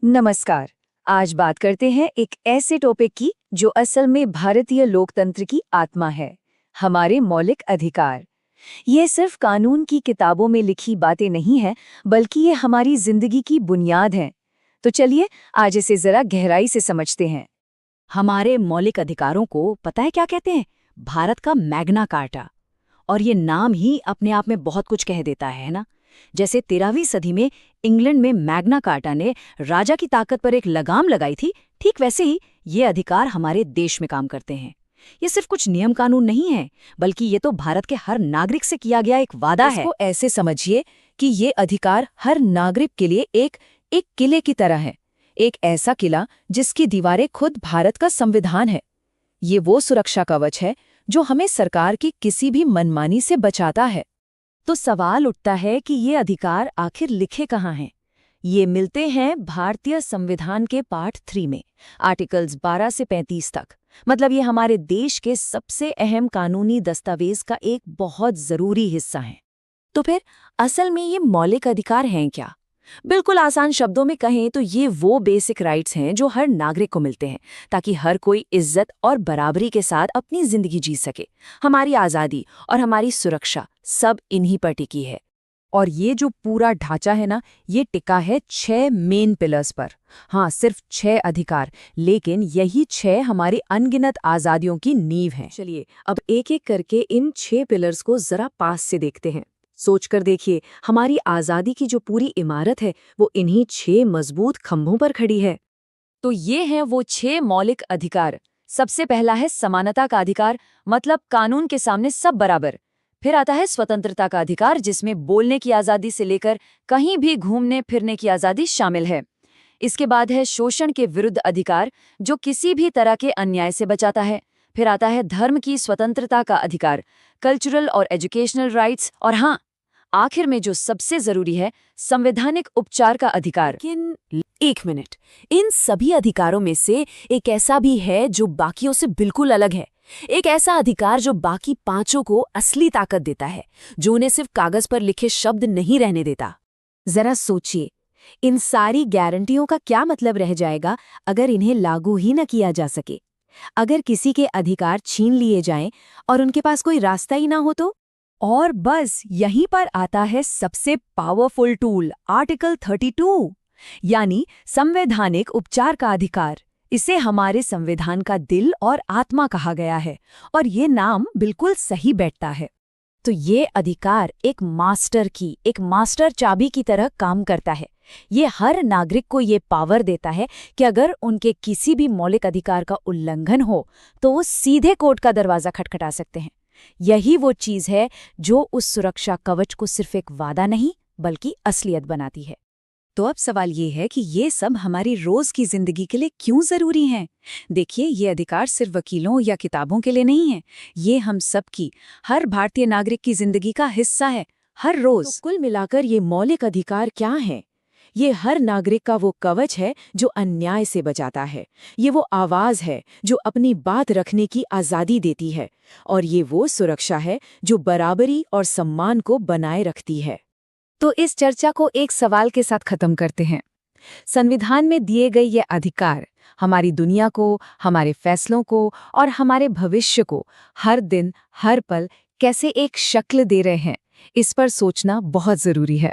नमस्कार। आज बात करते हैं एक ऐसे टॉपिक की जो असल में भारतीय लोकतंत्र की आत्मा है, हमारे मौलिक अधिकार। ये सिर्फ कानून की किताबों में लिखी बातें नहीं हैं, बल्कि ये हमारी जिंदगी की बुनियाद हैं। तो चलिए आज इसे जरा गहराई से समझते हैं। हमारे मौलिक अधिकारों को पता है क्या कहते हैं? भारत का मैग्ना कार्टा। और ये नाम ही अपने आप में बहुत कुछ कह देता है ना। जैसे 13वीं सदी में इंग्लैंड में मैग्ना कार्टा ने राजा की ताकत पर एक लगाम लगाई थी, ठीक वैसे ही ये अधिकार हमारे देश में काम करते हैं। ये सिर्फ कुछ नियम कानून नहीं है, बल्कि ये तो भारत के हर नागरिक से किया गया एक वादा है। इसको ऐसे समझिए कि ये अधिकार हर नागरिक के लिए एक एक किले की तरह है। एक ऐसा किला जिसकी दीवारें खुद भारत का संविधान है। ये वो सुरक्षा कवच है जो हमें सरकार की किसी भी मनमानी से बचाता है। तो सवाल उठता है कि ये अधिकार आखिर लिखे कहाँ हैं? ये मिलते हैं भारतीय संविधान के पार्ट 3 में, आर्टिकल्स 12 से 35 तक। मतलब ये हमारे देश के सबसे अहम कानूनी दस्तावेज का एक बहुत जरूरी हिस्सा है। तो फिर असल में ये मौलिक अधिकार हैं क्या? बिल्कुल आसान शब्दों में कहें तो ये वो बेसिक राइट्स हैं जो हर नागरिक को मिलते हैं, ताकि हर कोई इज्जत और बराबरी के साथ अपनी जिंदगी जी सके। हमारी आज़ादी और हमारी सुरक्षा सब इन्हीं पर टिकी है। और ये जो पूरा ढांचा है ना, ये टिका है 6 मेन पिलर्स पर। हाँ, सिर्फ 6 अधिकार, लेकिन यही 6 हमारी अनगिनत आज़ादियों की नींव हैं। चलिए अब एक एक करके इन 6 पिलर्स को जरा पास से देखते हैं। सोचकर देखिए, हमारी आज़ादी की जो पूरी इमारत है वो इन्हीं 6 मजबूत खंभों पर खड़ी है। तो ये हैं वो 6 मौलिक अधिकार। सबसे पहला है समानता का अधिकार, मतलब कानून के सामने सब बराबर। फिर आता है स्वतंत्रता का अधिकार, जिसमें बोलने की आज़ादी से लेकर कहीं भी घूमने फिरने की आज़ादी शामिल है। इसके बाद है शोषण के विरुद्ध अधिकार, जो किसी भी तरह के अन्याय से बचाता है। फिर आता है धर्म की स्वतंत्रता का अधिकार, कल्चरल और एजुकेशनल राइट्स। और हाँ, आखिर में जो सबसे जरूरी है, संवैधानिक उपचार का अधिकार। लेकिन एक मिनट, इन सभी अधिकारों में से एक ऐसा भी है जो बाकियों से बिल्कुल अलग है। एक ऐसा अधिकार जो बाकी पांचों को असली ताकत देता है, जो उन्हें सिर्फ कागज पर लिखे शब्द नहीं रहने देता। जरा सोचिए, इन सारी गारंटियों का क्या मतलब रह जाएगा अगर इन्हें लागू ही न किया जा सके? अगर किसी के अधिकार छीन लिए जाएं और उनके पास कोई रास्ता ही ना हो तो? और बस यहीं पर आता है सबसे पावरफुल टूल, आर्टिकल 32, यानी संवैधानिक उपचार का अधिकार। इसे हमारे संविधान का दिल और आत्मा कहा गया है, और ये नाम बिल्कुल सही बैठता है। तो ये अधिकार एक मास्टर चाबी की तरह काम करता है। ये हर नागरिक को ये पावर देता है कि अगर उनके किसी भी मौलिक अधिकार का उल्लंघन हो तो वो सीधे कोर्ट का दरवाजा खटखटा सकते हैं। यही वो चीज है जो उस सुरक्षा कवच को सिर्फ एक वादा नहीं बल्कि असलियत बनाती है। तो अब सवाल ये है कि ये सब हमारी रोज की जिंदगी के लिए क्यों जरूरी हैं? देखिए, ये अधिकार सिर्फ वकीलों या किताबों के लिए नहीं है। ये हम सब की, हर भारतीय नागरिक की जिंदगी का हिस्सा है, हर रोज। तो कुल मिलाकर ये मौलिक अधिकार क्या है? ये हर नागरिक का वो कवच है जो अन्याय से बचाता है। ये वो आवाज है जो अपनी बात रखने की आज़ादी देती है। और ये वो सुरक्षा है जो बराबरी और सम्मान को बनाए रखती है। तो इस चर्चा को एक सवाल के साथ खत्म करते हैं। संविधान में दिए गए ये अधिकार हमारी दुनिया को, हमारे फैसलों को और हमारे भविष्य को हर दिन, हर पल कैसे एक शक्ल दे रहे हैं, इस पर सोचना बहुत जरूरी है।